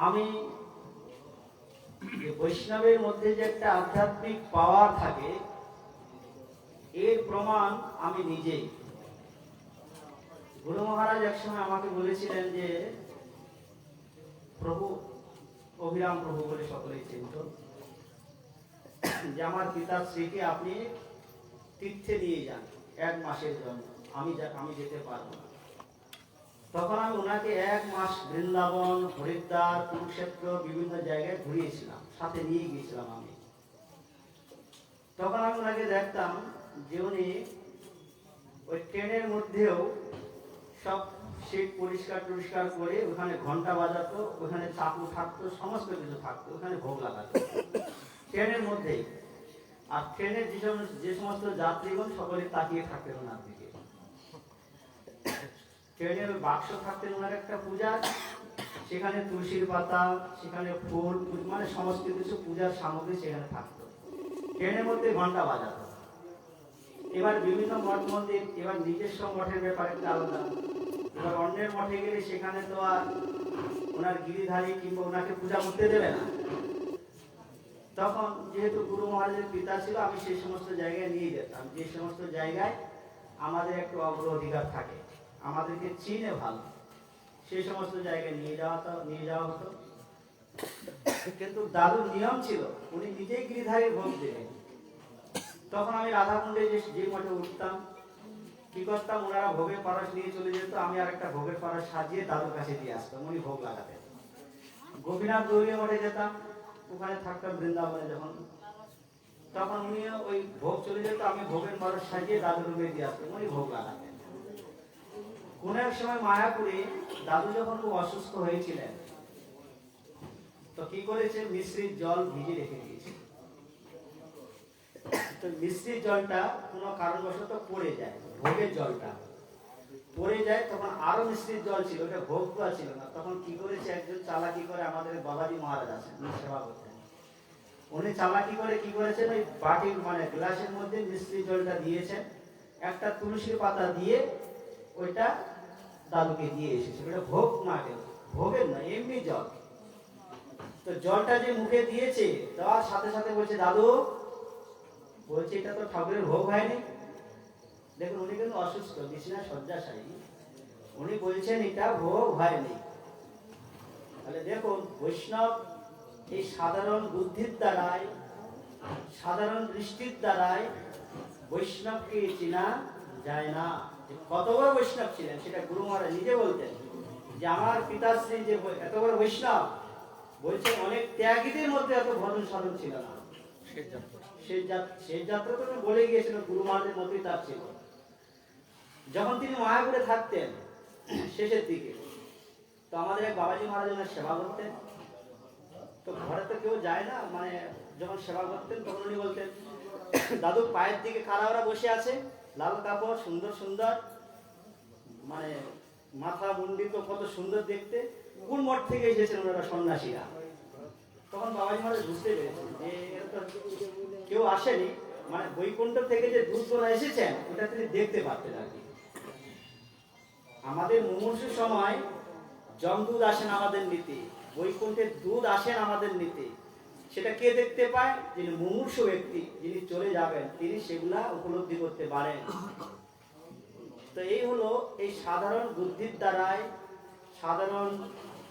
আমি বৈষ্ণবের মধ্যে যে একটা আধ্যাত্মিক পাওয়ার থাকে এর প্রমাণ আমি নিজেই। গুরু মহারাজ একসময় আমাকে বলেছিলেন যে প্রভু, অভিরাম প্রভু বলে সকলেই চিনত, যে আমার পিতাশ্রীকে আপনি তীর্থে নিয়ে যান 1 মাসের জন্য, আমি যেতে পারবো না। তখন আমি ওনাকে 1 মাস বৃন্দাবন, হরিদ্বার, কুরুক্ষেত্র বিভিন্ন জায়গায় ঘুরিয়েছিলাম, সাথে নিয়ে গিয়েছিলাম আমি। তখন আমি ওনাকে দেখতাম যে উনি ওই ট্রেনের মধ্যেও সব সিট পরিষ্কার টরিষ্কার করে ওখানে ঘন্টা বাজাতো, ওখানে চাকু থাকতো, সমস্ত কিছু থাকতো, ওখানে ভোগ লাগাতো ট্রেনের মধ্যেই। আর ট্রেনের যে সমস্ত যাত্রীগণ সকলে তাকিয়ে থাকতেন ওনার দিকে। ট্রেনের বাক্স থাকতেন ওনার একটা পূজা, সেখানে তুলসীর পাতা, সেখানে ফুল, মানে সমস্ত কিছু পূজার সামগ্রী সেখানে থাকতো। ট্রেনের মধ্যে ঘন্টা বাজাতো। এবার বিভিন্ন মঠ মন্দির, এবার নিজস্ব মঠের ব্যাপারে একটা আলাদা। এবার অন্যের মঠে গেলে সেখানে তো আর ওনার গিরিধারী কিংবা ওনাকে পূজা করতে দেবে না। তখন যেহেতু গুরু মহারাজের পিতা ছিল, আমি সেই সমস্ত জায়গায় নিয়ে যেতাম, যে সমস্ত জায়গায় আমাদের একটু অগ্রাধিকার থাকে, আমাদেরকে চিনে ভালো, সেই সমস্ত জায়গায় নিয়ে যাওয়া হতো। কিন্তু দাদুর নিয়ম ছিল উনি নিজেই গিরিধারী ভোগ দেবেন। তখন আমি রাধাকুণ্ডে যে মঠে উঠতাম, কি করতাম, ওনারা ভোগের পরশ নিয়ে চলে যেত, আমি আর একটা ভোগের পরশ সাজিয়ে দাদুর কাছে দিয়ে আসতাম, উনি ভোগ লাগাতেন। গোপীনাথ গৌরী মঠে যেতাম, ওখানে থাকতাম বৃন্দাবনে যখন, তখন উনি ওই ভোগ চলে যেত, আমি ভোগের পরশ সাজিয়ে দাদুর রুমে দিয়ে আসতাম, উনি ভোগ লাগাতেন। কোন এক সময় মায়াপুরে দাদু যখন খুব অসুস্থ হয়েছিলেন, তো কি করেছে, মিশ্রির জল ভিজে রেখে দিয়েছে। তো মিষ্টির জলটা কোনো কারণবশত পড়ে যায়, ভোগের জলটা পড়ে যায়, তখন আরো মিষ্টির জল ছিল, ওটা ভোগ দেওয়া ছিল না। তখন কি করেছে, একজন চালাকি করে, আমাদের বাবাজি মহারাজ আছেন, উনি সেবা করতেন, উনি চালাকি করে কি করেছেন, ওই বাটির মানে গ্লাসের মধ্যে মিষ্টির জলটা দিয়েছেন, একটা তুলসীর পাতা দিয়ে ওইটা দাদুকে দিয়ে এসেছে। ওটা ভোগ না, কেন ভোগের না, এমনি জল। তো জলটা যে মুখে দিয়েছে, দেওয়ার সাথে সাথে বলছে, দাদু বলছে এটা তো ঠাকুরের ভোগ হয়নি। দেখুন উনি কিন্তু অসুস্থ, বিছানা শয্যাশায়ী, উনি বলছেন এটা ভোগ হয়নি। তাহলে দেখুন বৈষ্ণব এই সাধারণ বুদ্ধির দ্বারাই, সাধারণ দৃষ্টির দ্বারাই বৈষ্ণবকে চেনা যায় না। কত বড় বৈষ্ণব ছিলেন সেটা গুরু মহারাজ নিজে বলতেন, যে আমার পিতাশ্রী যে এত বড় বৈষ্ণব, বলছেন অনেক ত্যাগীদের মধ্যে এত ভজন সাধন ছিল না। সেই যাত্রা তো বলে গিয়েছিল, গুরু মহারাজের মতোই তার ছিল। যখন তিনি মায়াপুরে থাকতেন শেষের দিকে, তো আমাদের এক বাবাজি মহারাজ ওনার সেবা করতেন। তো ঘরে তো কেউ যায় না, মানে যখন সেবা করতেন তখন উনি বলতেন, দাদু পায়ের দিকে কারা ওরা বসে আছে, লাল কাপড়, সুন্দর সুন্দর, মানে মাথা মুন্ডিত, কত সুন্দর দেখতে, কোন মঠ থেকে এসেছেন ওনারা, সন্ন্যাসীরা। তখন বাবাজি মহারাজ বুঝতে পেরেছেন যে এরা তো কেউ আসেনি, মানে বৈকুণ্ঠ থেকে যে দূতগণ এসেছেন ওটা তিনি দেখতে পারতেন আর কি। আমাদের মুমূর্ষু সময় যমদূত আসেন আমাদের নিতে, বৈকুণ্ঠের দূত আসেন আমাদের নিতে, সেটা কে দেখতে পায়, যিনি মুমূর্ষু ব্যক্তি, যিনি চলে যাবেন, তিনি সেগুলা উপলব্ধি করতে পারেন। তো এই হলো এই সাধারণ বুদ্ধির দ্বারাই, সাধারণ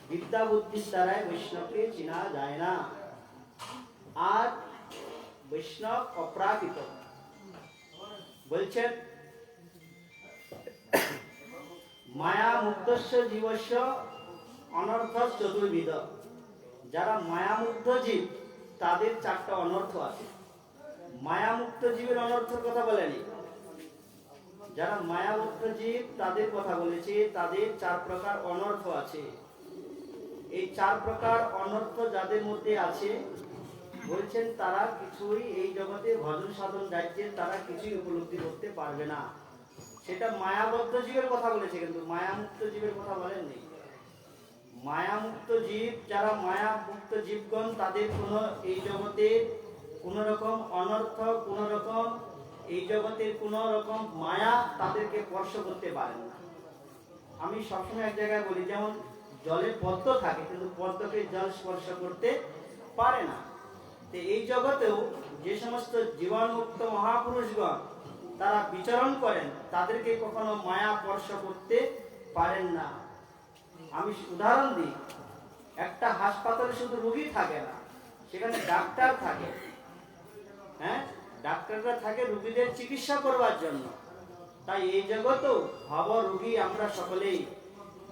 বিদ্যা বুদ্ধির দ্বারাই বৈষ্ণবকে চেনা যায় না। আর বৈষ্ণব অপ্রাকৃত বলছেন, মায়া মুক্তস্য জীবস্য অনর্থ চতুর্বিধ। যারা মায়ামুক্ত জীব তাদের 4টা অনর্থ আছে। মায়ামুক্ত জীবের অনর্থের কথা বলেনি, যারা মায়ামুক্ত জীব তাদের কথা বলেছে, তাদের 4 প্রকার অনর্থ আছে। এই 4 প্রকার অনর্থ যাদের মধ্যে আছে, বলছেন তারা কিছুই এই জগতে ভজন সাধন যাচ্ছে, তারা কিছুই উপলব্ধি করতে পারবে না। সেটা মায়াবদ্ধ জীবের কথা বলেছে, কিন্তু মায়ামুক্ত জীবের কথা বলেননি। মায়ামুক্ত জীব, যারা মায়ামুক্ত জীবগণ, তাদের কোনো এই জগতে কোনো রকম অনর্থ, কোনো রকম এই জগতের কোনো রকম মায়া তাদেরকে স্পর্শ করতে পারে না। আমি সবসময় এক জায়গায় বলি, যেমন জলে পদ্ম থাকে, কিন্তু পদ্মকে জল স্পর্শ করতে পারে না। তো এই জগতেও যে সমস্ত জীবনমুক্ত মহাপুরুষগণ তারা বিচরণ করেন, তাদেরকে কখনো মায়া স্পর্শ করতে পারেন না। আমি উদাহরণ দিই, একটা হাসপাতালে শুধু রোগী থাকে না, সেখানে ডাক্তার থাকে। হ্যাঁ, ডাক্তাররা থাকে রোগীদের চিকিৎসা করবার জন্য। তাই এই জগতেও ভব রোগী আমরা সকলেই।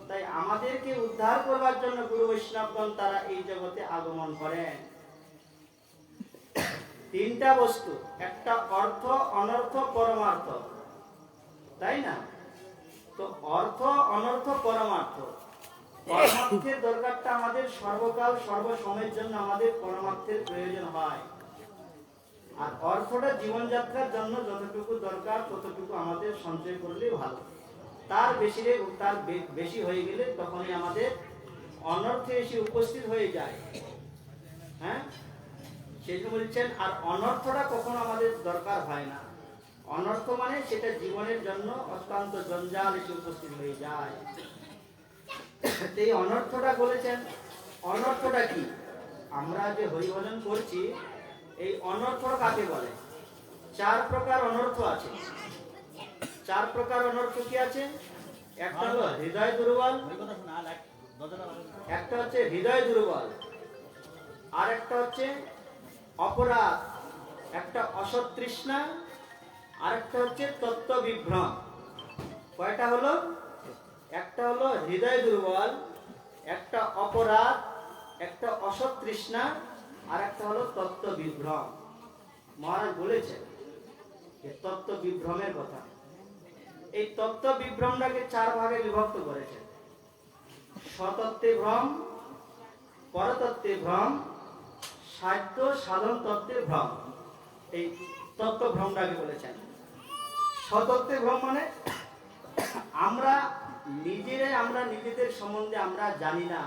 তাই আমাদেরকে উদ্ধার করবার জন্য গুরু বৈষ্ণবগণ তারা এই জগতে আগমন করেন। তিনটা বস্তু, একটা অর্থ, অনর্থ, পরমার্থ, তাই না? তো অর্থ, অনর্থ, পরমার্থ। পরমার্থের দরকারটা আমাদের সর্বকাল সর্বসময়ের জন্য আমাদের পরমার্থের প্রয়োজন হয়। আর অর্থটা জীবনযাত্রার জন্য যতটুকু দরকার ততটুকু আমাদের সঞ্চয় করলে ভালো। তার বেশি হয়ে গেলে তখনই আমাদের অনর্থে এসে উপস্থিত হয়ে যায়। হ্যাঁ, সেটা বলছেন। আর অনর্থটা কখনো আমাদের দরকার হয় না। অনর্থ মানে সেটা জীবনের জন্য অত্যন্ত জঞ্জাল এসে উপস্থিত হয়ে যায়। এই অনর্থটা বলেছেন। অনর্থটা কি? আমরা যে হরিভজন করছি, এই অনর্থ কাকে বলে? 4 প্রকার অনর্থ আছে। 4 প্রকার অনর্থ কি আছে? একটা হলো হৃদয় দুর্বল, একটা হচ্ছে হৃদয় দুর্বল, আর একটা হচ্ছে অপরাধ, একটা অসৎ তৃষ্ণা, আর একটা হচ্ছে তত্ত্ব বিভ্রম। কয়টা হলো? একটা হলো হৃদয় দুর্বল, একটা অপরাধ, একটা অসৎ তৃষ্ণা, আর একটা হলো তত্ত্ব বিভ্রম। মহারাজ বলেছেন তত্ত্ব বিভ্রমের কথা। এই তত্ত্ব বিভ্রমটাকে 4 ভাগে বিভক্ত করেছেন। স্বতত্ত্বে ভ্রম, পরতত্ত্বে ভ্রম, সাধ্য সাধন তত্ত্বে ভ্রম। এই তত্ত্ব ভ্রমটাকে বলেছেন। স্বতত্ত্বে ভ্রম মানে আমরা নিজেদের সম্বন্ধে আমরা জানি না,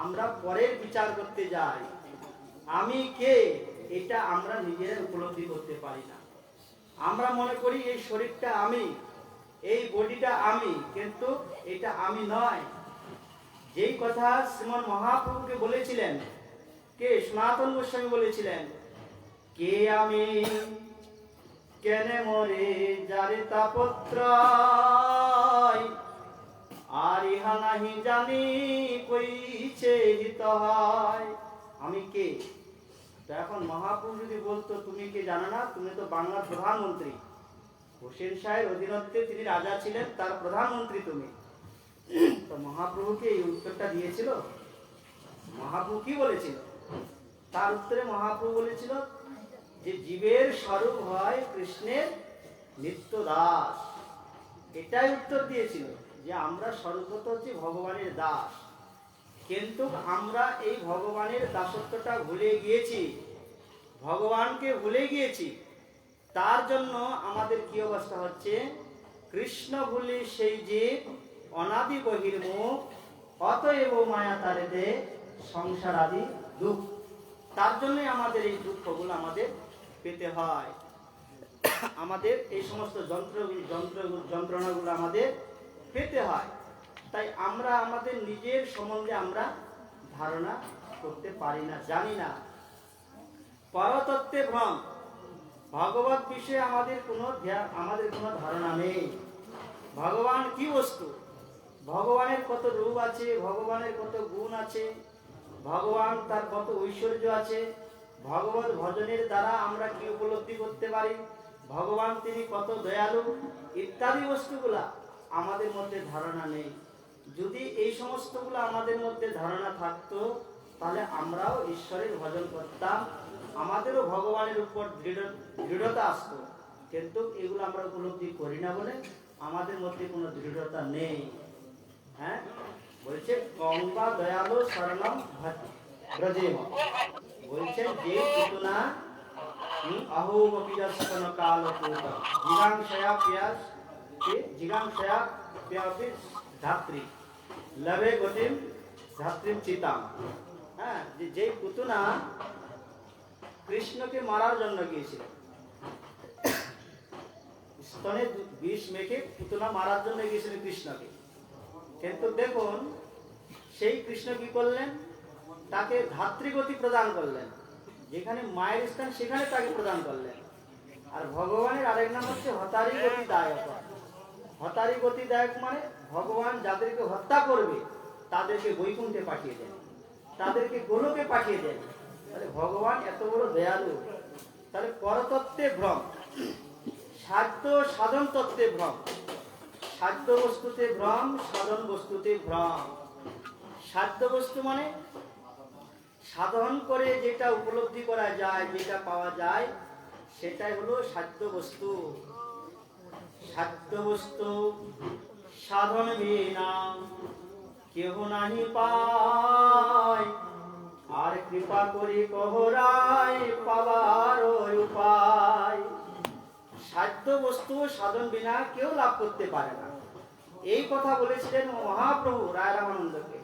আমরা পরের বিচার করতে যাই। আমি কে এটা আমরা নিজেরা উপলব্ধি করতে পারি না। আমরা মনে করি এই শরীরটা আমি, এই বডিটা আমি, কিন্তু এটা আমি নয়। যেই কথা শ্রীমন মহাপ্রভুকে বলেছিলেন, কে? সনাতন গোস্বামী বলেছিলেন, কে আমি কেনে মরে যারে তাপত্রয়, আর ইহা নাহি জানি কইছে হিত হয়। আমি কে? তো এখন মহাপ্রভু যদি বলতো তুমি কে জানো না, তুমি তো বাংলার প্রধানমন্ত্রী, হোসেন শাহের অধীনস্থে তিনি রাজা ছিলেন, তার প্রধানমন্ত্রী তুমি। তো মহাপ্রভুকে এই উত্তরটা দিয়েছিল? মহাপ্রভু কি বলেছিল? তার উত্তরে মহাপ্রভু বলেছিল যে জীবের স্বরূপ হয় কৃষ্ণের নিত্য দাস। এটাই উত্তর দিয়েছিল, যে আমরা স্বরূপত হচ্ছি ভগবানের দাস, কিন্তু আমরা এই ভগবানের দাসত্বটা ভুলে গিয়েছি, ভগবানকে ভুলে গিয়েছি। তার জন্য আমাদের কি অবস্থা হচ্ছে? কৃষ্ণ ভুলি সেই জীব অনাদি বহির্মুখ, অতএব মায়া তারে দে সংসার আদি দুঃখ। তার জন্যই আমাদের এই দুঃখগুলো আমাদের পেতে হয়, আমাদের এই সমস্ত যন্ত্রণাগুলো আমাদের পেতে হয়। তাই আমরা আমাদের নিজের সম্বন্ধে আমরা ধারণা করতে পারি না, জানি না। পরতত্ত্বে ভ্রম, ভগবত বিষয়ে আমাদের কোনো ধারণা নেই। ভগবান কি বস্তু, ভগবানের কত রূপ আছে, ভগবানের কত গুণ আছে, ভগবান তার কত ঐশ্বর্য আছে, ভগবত ভজনের দ্বারা আমরা কি উপলব্ধি করতে পারি, ভগবান তিনি কত দয়ালু, ইত্যাদি বস্তুগুলা আমাদের মধ্যে ধারণা নেই। যদি এই সমস্তগুলো আমাদের মধ্যে ধারণা থাকতো, তাহলে আমরাও ঈশ্বরের ভজন করতাম, আমাদেরও ভগবানের উপর দৃঢ়তা আসতো। কিন্তু এগুলো আমরা উপলব্ধি করি না বলে আমাদের মধ্যে কোনো দৃঢ়তা নেই। হ্যাঁ, বলছে গঙ্গা দয়ালু শরণম ব্রজেম, বলছে যে পুতনা অহোমপিরস্পন কাল জিগাংশয়া প্যাপি ধাত্রী লবে গতিম ধাত্রীম চিতাম। হ্যাঁ, যে পুতনা কৃষ্ণকে মারার জন্য গিয়েছিল, স্তনে বিষ মেখে পুতনা মারার জন্য গিয়েছিল কৃষ্ণকে। কিন্তু দেখুন সেই কৃষ্ণ কি করলেন, তাকে ধাত্রীগতি প্রদান করলেন, যেখানে মায়ের স্থান সেখানে তাকে প্রদান করলেন। আর ভগবানের আরেক নাম হচ্ছে হতারি গতি দায়ক। হতারি গতি দায়ক মানে ভগবান যাদেরকে হত্যা করবে তাদেরকে বৈকুণ্ঠে পাঠিয়ে দেন, তাদেরকে গোলকে পাঠিয়ে দেন। তাহলে ভগবান এত বড় দয়ালু। তাহলে পরতত্ত্বে ভ্রম, সাধ্য সাধন তত্ত্বে ভ্রম। সাধ্য বস্তুতে ভ্রম, সাধন বস্তুতে ভ্রম। সাধ্য বস্তু মানে সাধন করে যেটা উপলব্ধি করা যায়, যেটা পাওয়া যায়, সেটাই হলো সাধ্য বস্তু। সাধ্য বস্তু সাধন বিনা কেহ নাহি পায়, আর কৃপা করি কহরায় পাবার উপায়। সাধ্য বস্তু সাধন বিনা কেউ লাভ করতে পারে না। এই কথা বলেছিলেন মহাপ্রভু রায় রামানন্দকে,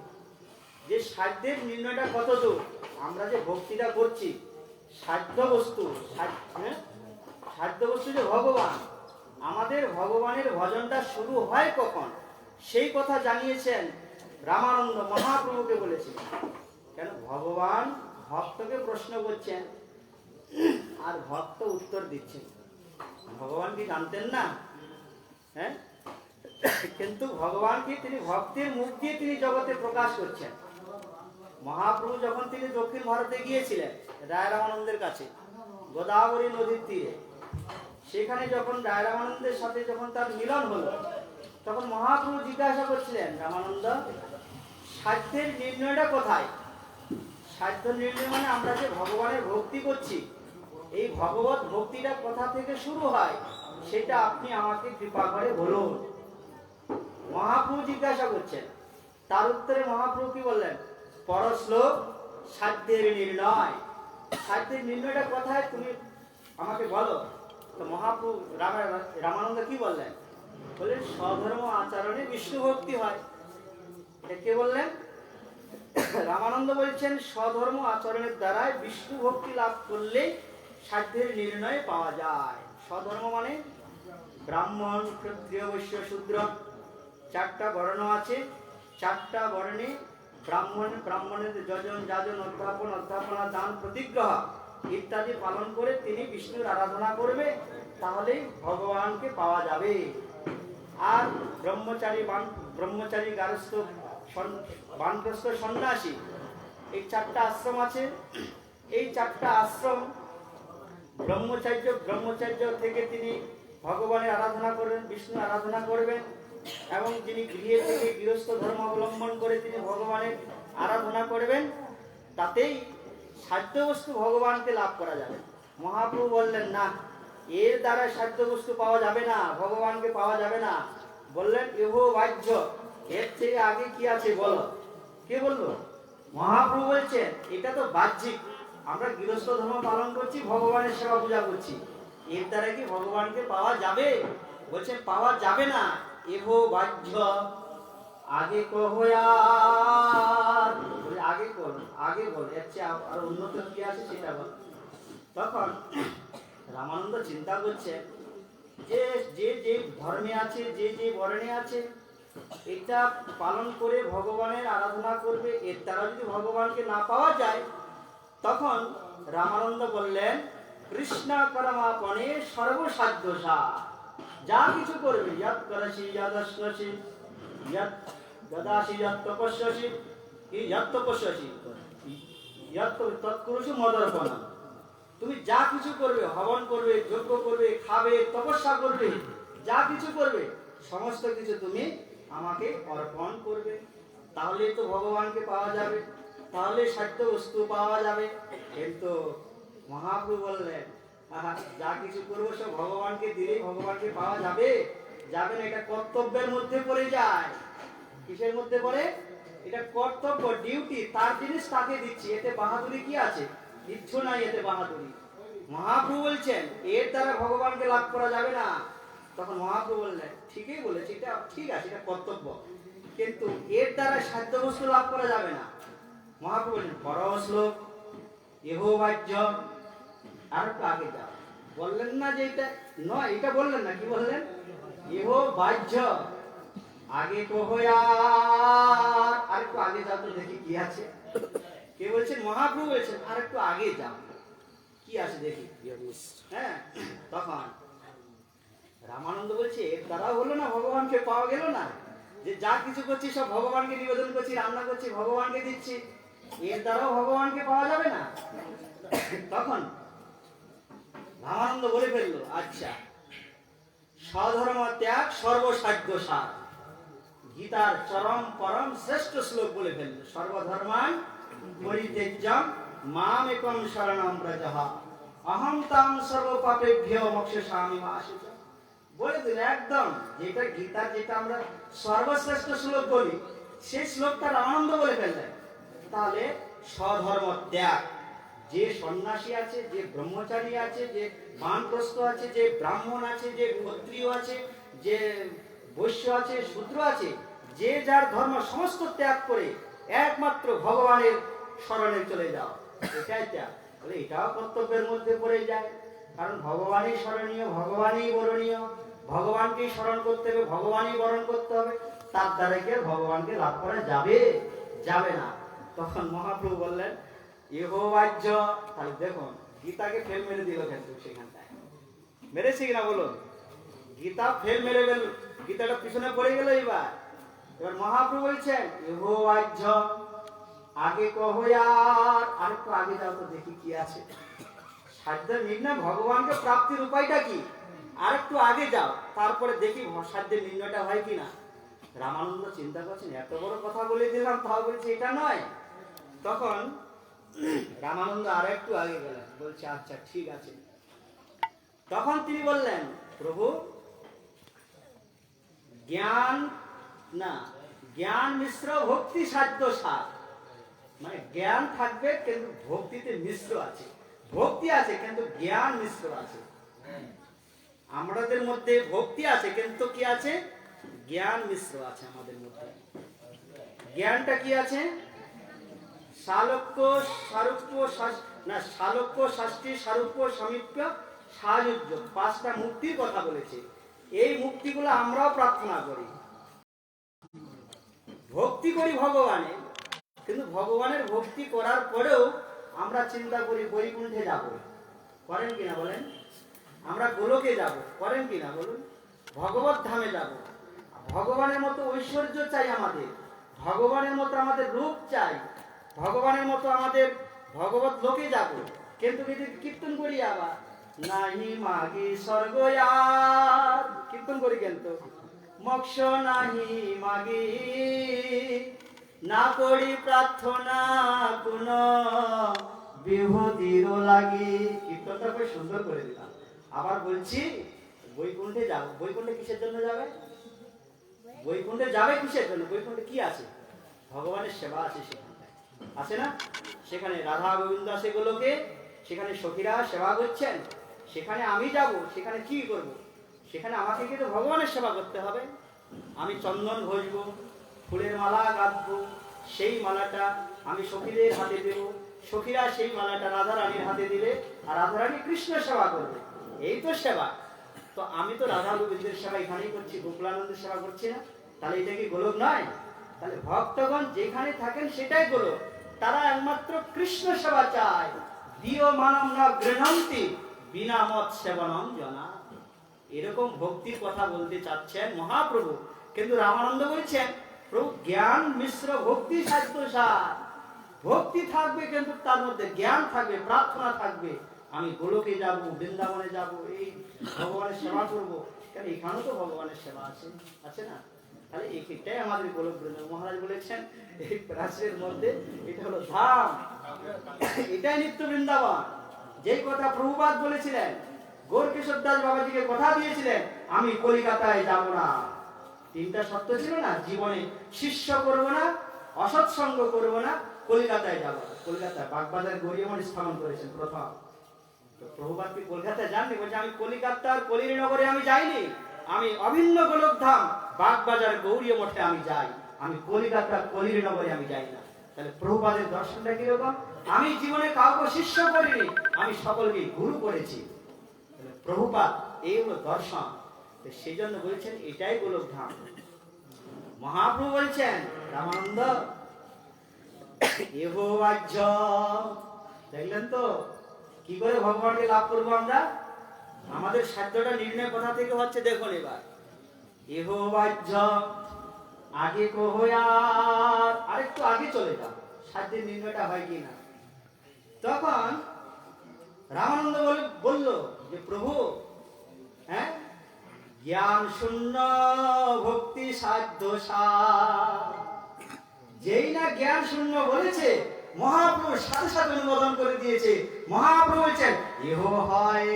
যে সাধ্যের নির্ণয়টা কত দূর। আমরা যে ভক্তিটা করছি, সাধ্য বস্তু, সাধ্য বস্তু যে ভগবান, আমাদের ভগবানের ভজনটা শুরু হয় কখন, সেই কথা জানিয়েছেন রামানন্দ মহাপ্রভুকে বলেছিলেন। কেন ভগবান ভক্তকে প্রশ্ন করছেন আর ভক্ত উত্তর দিচ্ছেন। ভগবান কি জানতেন না? হ্যাঁ, কিন্তু ভগবানকে তিনি ভক্তির মুখ দিয়ে তিনি জগতে প্রকাশ করছেন। মহাপ্রভু যখন তিনি দক্ষিণ ভারতে গিয়েছিলেন রায় রামানন্দের কাছে, গোদাবরী নদীর তীরে, সেখানে যখন রায় রামানন্দের সাথে যখন তার মিলন হলো, তখন মহাপ্রভু জিজ্ঞাসা করছিলেন, রামানন্দ, সাধ্যের নির্ণয়টা কোথায়? সাধ্য নির্ণয় মানে আমরা যে ভগবানের ভক্তি করছি, এই ভগবত ভক্তিটা কোথা থেকে শুরু হয়, সেটা আপনি আমাকে কৃপা করে বলুন। মহাপ্রভু জিজ্ঞাসা করছেন। তার উত্তরে মহাপ্রভু কি বললেন? পরশ্লোক সাধ্যের নির্ণয়। সাধ্যের নির্ণয়টা কোথায় তুমি আমাকে বলো। তো মহাপ্রভু রামানন্দ কি বললেন? বললেন স্বধর্ম আচরণে বিষ্ণু ভক্তি হয়। এটা কে বললেন? রামানন্দ বলছেন স্বধর্ম আচরণের দ্বারাই বিষ্ণু ভক্তি লাভ করলে সাধ্যের নির্ণয় পাওয়া যায়। স্বধর্ম মানে ব্রাহ্মণ, ক্ষত্রিয়, বৈশ্য, শূদ্র, চারটা বর্ণ আছে। চারটা বর্ণে ব্রাহ্মণের যজন, যাজন, অধ্যাপনা, দান, প্রতিগ্রহ ইত্যাদি পালন করে তিনি বিষ্ণুর আরাধনা করবে, তাহলেই ভগবানকে পাওয়া যাবে। আর ব্রহ্মচারী, গারস্থ, বানপ্রস্থ, সন্ন্যাসী, এই চারটা আশ্রম আছে। এই চারটা আশ্রম, ব্রহ্মচার্য থেকে তিনি ভগবানের আরাধনা করবেন, বিষ্ণু আরাধনা করবেন, এবং যিনি গৃহে থেকে গৃহস্থ ধর্ম অবলম্বন করে তিনি ভগবানের আরাধনা করবেন, তাতেই সাধ্য বস্তু ভগবানকে লাভ করা যাবে। মহাপ্রভু বললেন না, এর দ্বারা সাধ্য বস্তু পাওয়া যাবে না, ভগবানকে পাওয়া যাবে না। বললেন এহ বাহ্য, এর থেকে আগে কি আছে বলো। কে বললো? মহাপ্রভু বলছেন এটা তো বাহ্যিক, আমরা গৃহস্থ ধর্ম পালন করছি, ভগবানের সেবা পূজা করছি, এর দ্বারা কি ভগবানকে পাওয়া যাবে? বলছেন পাওয়া যাবে না। এহ বাহ্য, আগে কহয়ার, আগে বল, এর চেয়ে আর উন্নত কি আছে সেটা বল। তখন রামানন্দ চিন্তা করছে যে যে যে ধর্মে আছে, যে যে বর্ণে আছে, এটা পালন করে ভগবানের আরাধনা করবে, এর দ্বারা যদি ভগবানকে না পাওয়া যায়, তখন রামানন্দ বললেন কৃষ্ণ পরমাপনে সর্বসাধ্য সার। যা কিছু করবে, যৎ করসি যদস্যসি যৎ দদাসি যৎ তপস্যসি যৎ তৎকুরুষু মদর্পণম। তুমি যা কিছু করবে, হবন করবে, যজ্ঞ করবে, খাবে, তপস্যা করবে, যা কিছু করবে, সমস্ত কিছু তুমি আমাকে অর্পণ করবে, তাহলে তো ভগবানকে পাওয়া যাবে, তাহলে সাধ্য বস্তু পাওয়া যাবে। কিন্তু মহাপ্রভু বললেন যা কিছু করবো সব ভগবানকে দিলেই ভগবানকে পাওয়া যাবে? যাবে না, এটা কর্তব্যের মধ্যে পড়ে যায়। কিসের মধ্যে পড়ে? এটা কর্তব্য, ডিউটি, তার জিনিস তাকে দিচ্ছি, এতে বাহাদুরি কি আছে? কিচ্ছু নাই এতে বাহাদুরি। মহাপ্রভু বলছেন এর দ্বারা ভগবানকে লাভ করা যাবে না। তখন মহাপ্রভু বললেন ঠিকই বলেছি, এটা ঠিক আছে, এটা কর্তব্য, কিন্তু এর দ্বারা সাধ্য বস্তু লাভ করা যাবে না। মহাপ্রভু বললেন পরশ্লোক এহ বাহ্য। আর একটু আগে যাও, বললেন না যে এটা নয়, এটা বললেন না, কি বললেন? এহ বাহ্য, আগে কহো আর একটু আগে যাও তো দেখি কি আছে। কে বলছেন? মহাপ্রভু বলছেন আর একটু আগে যাও, কি আছে দেখি। হ্যাঁ, তখন রামানন্দ বলছে এর দ্বারাও হলো না, ভগবানকে পাওয়া গেল না, যে যা কিছু করছি সব ভগবানকে নিবেদন করছি, রান্না করছি ভগবানকে দিচ্ছি, এর দ্বারাও ভগবানকে পাওয়া যাবে না। তখন রামানন্দ বলে ফেললো, আচ্ছা, স্বধর্ম ত্যাগ সর্বসাধ্য সার, গীতার চরম পরম শ্রেষ্ঠ শ্লোক বলে ফেললো, সর্বধর্মান পরিত্যাজ্যম মাম একম শরণম ব্রজঃ অহং তাম সর্ব পাপেভ্যো মোক্ষয়িষ্যামি মা শুচি। বলে দিল একদম, যেটা গীতার যেটা আমরা সর্বশ্রেষ্ঠ শ্লোক বলি, সেই শ্লোকটা রামানন্দ বলে ফেললেন। তাহলে স্বধর্ম ত্যাগ, যে সন্ন্যাসী আছে, যে ব্রহ্মচারী আছে, যে বানপ্রস্থ আছে, যে ব্রাহ্মণ আছে, যে ক্ষত্রিয় আছে, যে বৈশ্য আছে, শূদ্র আছে, যে যার ধর্ম সমস্ত ত্যাগ করে একমাত্র ভগবানের শরণে চলে যাও, এটাই ত্যাগ। বলে এটাও কর্তব্যের মধ্যে পড়ে যায়, কারণ ভগবানই স্মরণীয়, ভগবানই বরণীয়, ভগবানকেই স্মরণ করতে হবে, ভগবানই বরণ করতে হবে, তার দ্বারা কি ভগবানকে লাভ করা যাবে? যাবে না। তখন মহাপ্রভু বললেন ইহো বাহ্য। তাহলে দেখুন গীতাকে ফেল মেরে দিল কিন্তু সেখানটায়, মেরেছে কিনা বলুন? গীতা ফেল মেরে গেল, গীতাটা পিছনে পড়ে গেল। এবার মহাপ্রভু বলছেন ইহো বাহ্য, আগে কহো আর একটু আগে যাও তো দেখি কি আছে। সাধ্যের নির্ণয় ভগবানকে প্রাপ্তির উপায়টা কি, আর একটু আগে যাও, তারপরে দেখি সাধ্যের নির্ণয়টা হয় কিনা। রামানন্দ চিন্তা করছেন এত বড় কথা বলে দিলাম, তাও বলছে এটা নয়। তখন রামানন্দ আর একটু আগে গেলেন, বলছে আচ্ছা ঠিক আছে। তখন তিনি বললেন প্রভু, জ্ঞান না, জ্ঞান মিশ্র ভক্তি সাধ্য সার, মানে জ্ঞান থাকবে কিন্তু ভক্তিতে মিশ্র আছে, ভক্তি আছে কিন্তু জ্ঞান মিশ্র আছে। আমাদের মধ্যে ভক্তি আছে কিন্তু কি আছে? জ্ঞান মিশ্র আছে আমাদের মধ্যে। জ্ঞানটা কি আছে? শালক্য সারূপ্য না, শালক্য শাস্ত্রী সারূপ্য সামীপ্য সাযুজ্য, পাঁচটা মুক্তির কথা বলেছে। এই মুক্তিগুলো আমরাও প্রার্থনা করি, ভক্তি করি ভগবানের, কিন্তু ভগবানের ভক্তি করার পরেও আমরা চিন্তা করি বৈকুণ্ঠে যাব, করেন কিনা বলেন? আমরা গোলকে যাব, করেন কিনা বলুন? ভগবত ধামে যাব, ভগবানের মতো ঐশ্বর্য চাই আমাদের, ভগবানের মতো আমাদের রূপ চাই, ভগবানের মতো আমাদের ভগবত লোকে যাব, কিন্তু যদি কীর্তন করি আবার নাহি মাগি স্বর্গ আর, কীর্তন করি কিন্তু মোক্ষ নাহি মাগি, না করি প্রার্থনা কোন বিভূতির লাগি। কীর্তনটা খুব সুন্দর করে দিলাম। আবার বলছি বৈকুণ্ঠে যাবো, বৈকুণ্ঠে কিসের জন্য যাবে? বৈকুণ্ঠে যাবে কিসের জন্য? বৈকুণ্ঠে কি আছে? ভগবানের সেবা আছে, সেখানটায় আছে না? সেখানে রাধা গোবিন্দ আছে গোলকে, সেখানে সখীরা সেবা করছেন, সেখানে আমি যাব, সেখানে কি করব? সেখানে আমাকে কিন্তু ভগবানের সেবা করতে হবে। আমি চন্দন ঘষবো, ফুলের মালা গাঁথবো, সেই মালাটা আমি সখীদের হাতে দেব, সখীরা সেই মালাটা রাধারানীর হাতে দিলে, আর রাধারানী কৃষ্ণ সেবা করবে, এই তো সেবা। তো আমি তো রাধা গোবিন্দের সেবা এখানেই করছি, গোকুলানন্দের সেবা করছি না, তাহলে এটা কি গোলক নয়? তাহলে ভক্তগণ যেখানে থাকেন সেটাই গোলক, তারা একমাত্র কৃষ্ণ সেবা চায়। দিও মানব না গৃহন্তি বিনা মত সেবনম জনা, এরকম ভক্তির কথা বলতে চাচ্ছেন মহাপ্রভু। কিন্তু রামানন্দ বলছেন প্রভু জ্ঞান মিশ্র ভক্তি সাধ্য সার, ভক্তি থাকবে কিন্তু তার মধ্যে জ্ঞান থাকবে, প্রার্থনা থাকবে। আমি গোলকে যাব, বৃন্দাবনে যাব, এই ভগবানের সেবা করব, কেন এখানেও তো ভগবানের সেবা আছে, আছে না? তাহলে এটাই আমাদের গোলক বৃন্দাবন। মহারাজ বলেছেন এই রাষ্ট্রের মধ্যে এটা হলো ধাম, এটাই নিত্য বৃন্দাবন। যেই কথা প্রভুপাদ বলেছিলেন, গৌরকিশোর দাস বাবাজিকে কথা দিয়েছিলেন আমি কলিকাতায় যাব না, তিনটা সত্য ছিল না জীবনে, শিষ্য করব না, অসৎসঙ্গ করব না, কলিকাতায় যাব না। কলকাতায় বাগবাজার গৌরীমঠ স্থাপন করেছেন প্রথম। তো প্রভুপাদ কি কলকাতায় যাননি? বলছে আমি কলিকাতার কলিনগরে আমি যাইনি, আমি অভিন্ন গোলকধাম বাগবাজার গৌরী মঠে আমি যাই, আমি কলিকাতার কলিনগরে আমি যাই না। তাহলে প্রভুপাদের দর্শনটা কিরকম? আমি জীবনে কাউকে শিষ্য করিনি, আমি সকলকে গুরু করেছি। প্রভুপাদ এই হলো দর্শন। সেই জন্য বলছেন এটাই গোলকধাম। মহাপ্রভু বলছেন রামানন্দ এহ বাহ্য, দেখলেন তো কি করে ভগবানকে লাভ করবো আমরা? আমাদের সাধ্যটা নির্ণয় কোথা থেকে হচ্ছে দেখুন এবার। এহ বাহ্য, আগে কহয়ার, আরেকটু আগে চলে যাও, সাধ্যের নির্ণয়টা হয় কিনা। তখন রামানন্দ বলল যে প্রভু, হ্যাঁ, জ্ঞান শূন্য ভক্তি সাধ্য সার। যেই না জ্ঞান শূন্য বলেছে, মহাপ্রভু সাথে সাথে অনুমোদন করে দিয়েছে। মহাপ্রভু বলছেন ইহ হয়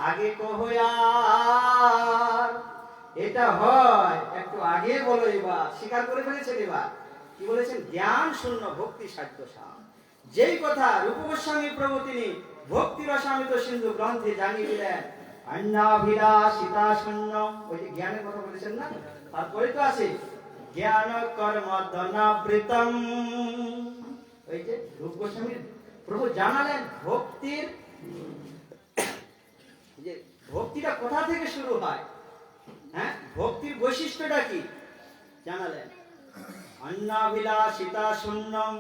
আগে কহয়ার, এটা হয় একটু আগে বলো। এবার স্বীকার করে ফেলেছেন। এবার কি বলেছেন? জ্ঞান শূন্য ভক্তি সাধ্য সার। যেই কথা রূপ গোস্বামী প্রভু তিনি ভক্তি রসামৃত সিন্ধু গ্রন্থে জানিয়ে দিলেন, অন্নাভিলাষিতা শূন্য, ওই যে জ্ঞানের কথা বলেছেন না, তারপরে তো আছে জ্ঞান কর্ম ধনাবৃতম। ওই যে রূপ গোস্বামী প্রভু জানালেন ভক্তির, যে ভক্তিটা কোথা থেকে শুরু হয়, হ্যাঁ, ভক্তির বৈশিষ্ট্যটা কি জানালেন। অন্নাভিলাষিতা শূন্যম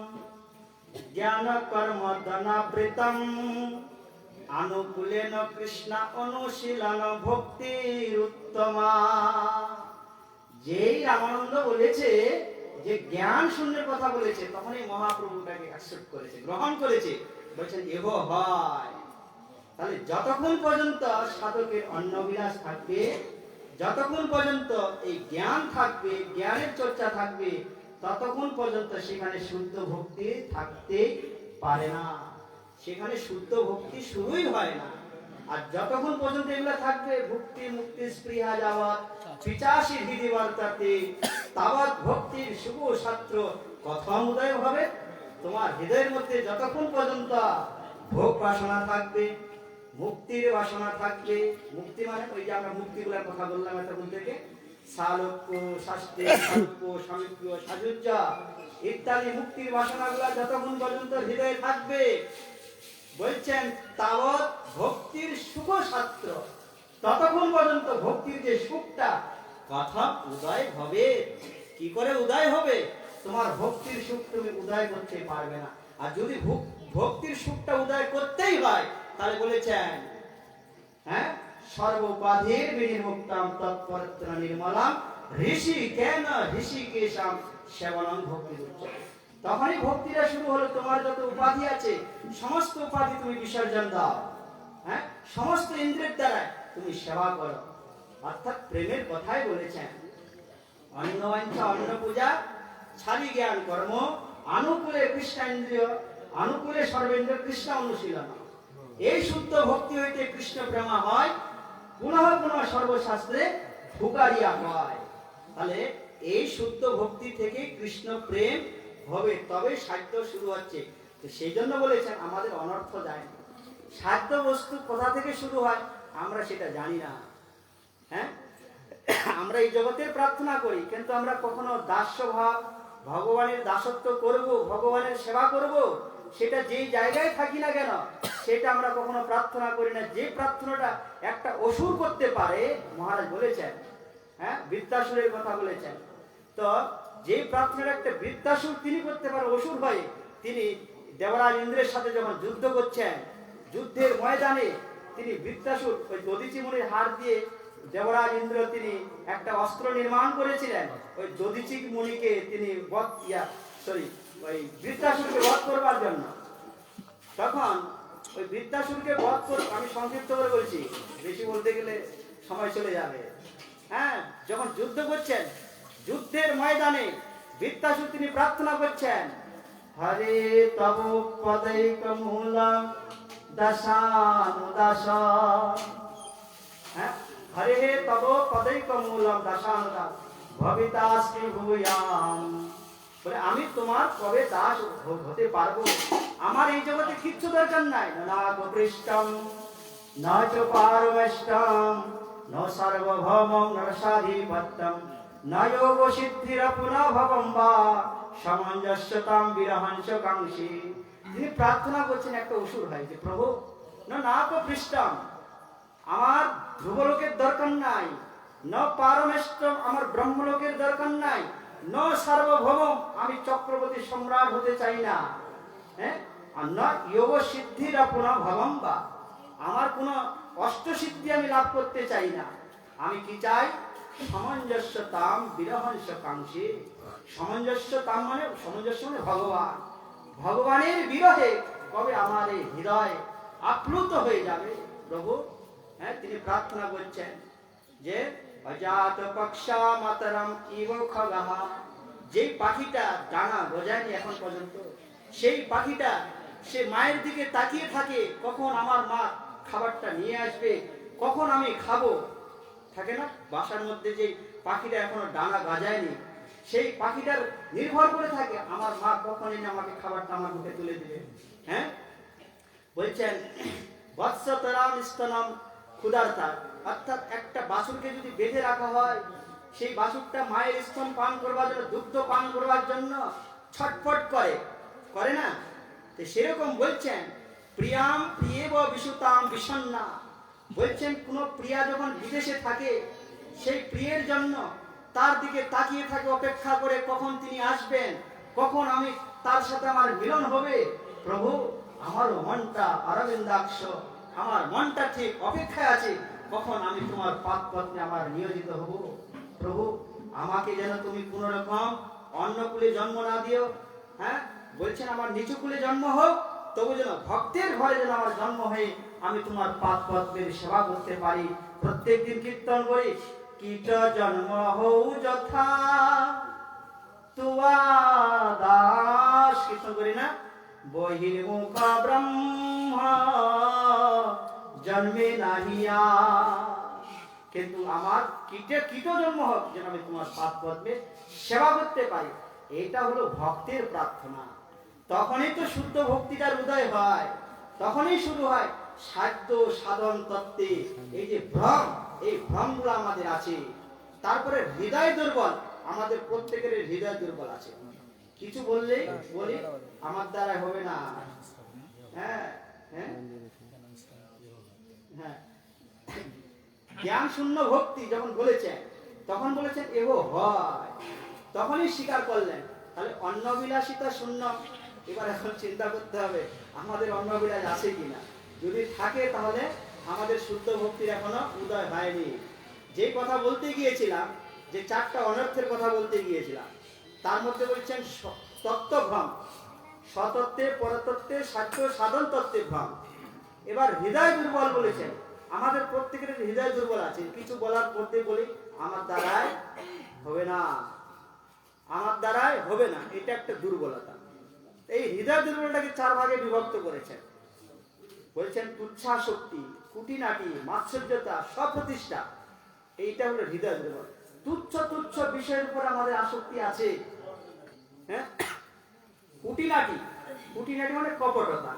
জ্ঞান কর্ম ধনাবৃতম আনুকূলেন কৃষ্ণ অনুশীলন ভক্তির উত্তমা। যেই রামানন্দ বলেছে যে জ্ঞান শূন্যের কথা বলেছে, তখনই মহাপ্রভুটাকে অ্যাকসেপ্ট করেছে, গ্রহণ করেছে। বলছেন এহ হয়। তাহলে যতক্ষণ পর্যন্ত সাধকের অন্নবিলাস থাকবে, যতক্ষণ পর্যন্ত এই জ্ঞান থাকবে, জ্ঞানের চর্চা থাকবে, ততক্ষণ পর্যন্ত সেখানে শুদ্ধ ভক্তি থাকতে পারে না, সেখানে শুদ্ধ ভক্তি শুরুই হয় না। আর যতক্ষণ পর্যন্ত এগুলো থাকবে, ভক্তি মুক্তি স্পৃহা যাওয়াত পিচাসী হৃদি বার্তাতে তাবৎ ভক্তির শুভ ছাত্র কথম উদয় হবে। তোমার হৃদয়ের মধ্যে যতক্ষণ পর্যন্ত ভোগ বাসনা থাকবে, মুক্তির বাসনা থাকবে, মুক্তি মানে ওই যে আমরা মুক্তিগুলোর কথা বললাম এতক্ষণ থেকে, সালোক্য শাস্তি সালোক্য সামিক্য সাজুজ্জা ইত্যাদি মুক্তির বাসনাগুলো যতক্ষণ পর্যন্ত হৃদয়ে থাকবে, বলছেন তাবৎ ভক্তির সুখ ছাত্র, ততক্ষণ পর্যন্ত ভক্তির যে সুখটা কথা উদয় হবে। কি করে উদয় হবে? তোমার ভক্তির সুখ তুমি উদয় করতে পারবে না। আর যদি ভক্তির সুখটা উদয় করতেই হয়, তাহলে বলেছেন, হ্যাঁ, সর্বোপাধির বিনির্মুক্তাম তৎপরত্র নির্মলাম ঋষি কেন ঋষিকেশাম সেবনং ভক্তি উচ্চতে। তখনই ভক্তিটা শুরু হলো। তোমার যত উপাধি আছে সমস্ত উপাধি তুমি বিসর্জন দাও, হ্যাঁ, সমস্ত ইন্দ্রিয়ের দ্বারা তুমি সেবা করো। অর্থাৎ প্রেমের কথাই বলেছেন, অন্নবাঞ্ছা অন্ন পূজা ছাড়ি জ্ঞান কর্ম আনুকূলে কৃষ্ণেন্দ্রিয় আনুকূলে সর্বেন্দ্র কৃষ্ণ অনুশীলন। এই শুদ্ধ ভক্তি হইতে কৃষ্ণ প্রেমা হয়, পুনঃ পুনঃ সর্বশাস্ত্রে ঢুকারিয়া হয়। তাহলে এই শুদ্ধ ভক্তি থেকে কৃষ্ণ প্রেম হবে, তবে সাধ্য শুরু হচ্ছে। তো সেই জন্য বলেছেন আমাদের অনর্থ যায় না। সাধ্য বস্তু কোথা থেকে শুরু হয় আমরা সেটা জানি না। হ্যাঁ, আমরা এই জগতের প্রার্থনা করি, কিন্তু আমরা কখনো দাস্য ভাব, ভগবানের দাসত্ব করব, ভগবানের সেবা করব, সেটা যেই জায়গায় থাকি না কেন সেটা আমরা কখনো প্রার্থনা করি না। যে প্রার্থনাটা একটা অসুর করতে পারে, মহারাজ বলেছেন, হ্যাঁ, বৃত্তাসুরের কথা বলেছেন। তো যে প্রার্থনাটা একটা বৃত্তাসুর তিনি করতে পারে অসুর হয়ে, তিনি দেবরাজ ইন্দ্রের সাথে যখন যুদ্ধ করছেন, যুদ্ধের ময়দানে তিনি বৃত্তাসুর ওই দধিচি মুনির হাত দিয়ে দেবরাজ ইন্দ্র তিনি একটা অস্ত্র নির্মাণ করেছিলেন, ওই দধিচি মুনিকে তিনি ওই বৃত্তাসুরকে বধ করবার জন্য। তখন ওই বৃত্তাসুরকে বধ করে, আমি সংক্ষিপ্ত করে বলছি, বেশি বলতে গেলে সময় চলে যাবে। হ্যাঁ, যখন যুদ্ধ করছেন, যুদ্ধের ময়দানে বৃত্তাসুর তিনি প্রার্থনা করছেন, হরে তব পदैक মূলম দশানুদাস। হ্যাঁ, হরে তব পदैक মূলম দশানুদাস ভবিতাস্মি ভূয়াম। বলে আমি তোমার কবে দাস হতে পারবো? আমার এই জগতে কিচ্ছু দরকার নাই। না গোপৃষ্টম না চ পারমেষ্টম ন সর্বভৌমং নরসাধিপত্যম না যোগ সিদ্ধির পুনঃভবম বা সামঞ্জস্যতাম বিরহংস কাংক্ষী। তিনি প্রার্থনা করছেন একটা অসুর হয় যে প্রভু না গোপৃষ্টম, আমার ধ্রুবলোকের দরকার নাই, ন পারমেষ্টম, আমার ব্রহ্মলোকের দরকার নাই। ন সার্বভৌম, আমি চক্রবর্তী সম্রাট হতে চাই না। হ্যাঁ, আর ন যোগ সিদ্ধির আপনা ভবম বা, আমার কোনো অষ্টসিদ্ধি আমি লাভ করতে চাই না। আমি কি চাই? সামঞ্জস্যতাম বিরহংস কাঙ্ক্ষী। সামঞ্জস্যতাম মানে, সামঞ্জস্য মানে ভগবান। ভগবানের বিরহে কবে আমার এই হৃদয় আপ্লুত হয়ে যাবে প্রভু। হ্যাঁ, তিনি প্রার্থনা করছেন যে অজাত পক্ষা মাতরম ইব খগহ, যেই পাখিটা ডানা গজায়নি এখন পর্যন্ত, সেই পাখিটা সে মায়ের দিকে তাকিয়ে থাকে কখন আমার মা খাবারটা নিয়ে আসবে, কখন আমি খাবো। থাকে না বাসার মধ্যে যে পাখিটা এখনো ডানা গজায়নি, সেই পাখিটার নির্ভর করে থাকে আমার মা কখন এনে আমাকে খাবারটা আমার মুখে তুলে দিবে। হ্যাঁ, বলছেন বৎসতরাম স্তনম ক্ষুধার্তা, অর্থাৎ একটা বাছুরকে যদি বেঁধে রাখা হয়, সেই বাছুরটা মায়ের স্তন পান করবার জন্য, দুগ্ধ পান করবার জন্য ছটফট করে, করে না? তো সেরকম বলছেন প্রিয়াম প্রিয়েব বিশুতাম বিষণ্ণা, বলছেন কোন প্রিয়া যখন বিদেশে থাকে, সেই প্রিয়ের জন্য তার দিকে তাকিয়ে থাকে, অপেক্ষা করে কখন তিনি আসবেন, কখন আমি তার সাথে আমার মিলন হবে। প্রভু, আমার মনটা অরবিন্দাক্ষ, আমার মনটা ঠিক অপেক্ষায় আছে কখন আমি তোমার পাদ পত্নে আমার নিয়োজিত হব। প্রভু, আমাকে যেন তুমি কোন রকম অন্য কুলে জন্ম না দিও। হ্যাঁ, বলছেন আমার নিচু কুলে জন্ম হোক, তবু যেন ভক্তের ঘরে যেন আমার জন্ম হয়ে আমি তোমার পাদ পদ্মের সেবা করতে পারি। প্রত্যেক দিন কীর্তন করি, কীট জন্ম হও যথা তুয়া দাস, কীর্তন করি না? বহির্মুখ ব্রহ্ম জন্মে নাহিয়া, কিন্তু আমার কীট জন্ম হোক যেন আমি তোমার পাদ পদ্মে সেবা করতে পারি। এটা হলো ভক্তের প্রার্থনা। তখনই তো শুদ্ধ ভক্তিটার উদয় হয়, তখনই শুরু হয় সাধ্য সাধন তত্ত্বে এই যে ভ্রম, এই ভ্রমগুলো আমাদের আছে। তারপরে হৃদয় দুর্বল, আমাদের প্রত্যেকের হৃদয় দুর্বল আছে। কিছু বললে বলি আমার দ্বারা হবে না। হ্যাঁ হ্যাঁ হ্যাঁ, জ্ঞান শূন্য ভক্তি যখন বলেছেন, তখন বলেছেন এগো হয়, তখনই স্বীকার করলেন। তাহলে অন্নবিলাসিতা শূন্য। এবার এখন চিন্তা করতে হবে আমাদের অন্নবিলাস আছে কিনা। যদি থাকে তাহলে আমাদের শুদ্ধ ভক্তির এখনো উদয় হয়নি। যে কথা বলতে গিয়েছিলাম, যে চারটা অনর্থের কথা বলতে গিয়েছিলাম, তার মধ্যে বলছেন তত্ত্বভ্রম, স্বতত্ত্বে, পরতত্ত্বে, সাক্ষ্য সাধন তত্ত্বে ভ্রম। এবার হৃদয় দুর্বল বলেছেন, আমাদের প্রত্যেকের হৃদয় দুর্বল আছে। কিছু বলার পড়তে বলি আমার দ্বারাই হবে না, আমার দ্বারাই হবে না, এটা একটা দুর্বলতা। এই হৃদয় দুর্বলটাকে চার ভাগে বিভক্ত করেছেন। বলছেন তুচ্ছাশক্তি, কুটিনাটি, মাৎসর্যতা, স্বপ্রতিষ্ঠা, এইটা হলো হৃদয় দুর্বল। তুচ্ছ তুচ্ছ বিষয়ের উপর আমাদের আসক্তি আছে। হ্যাঁ, কুটিনাটি, কুটিনাটি মানে কপটতা,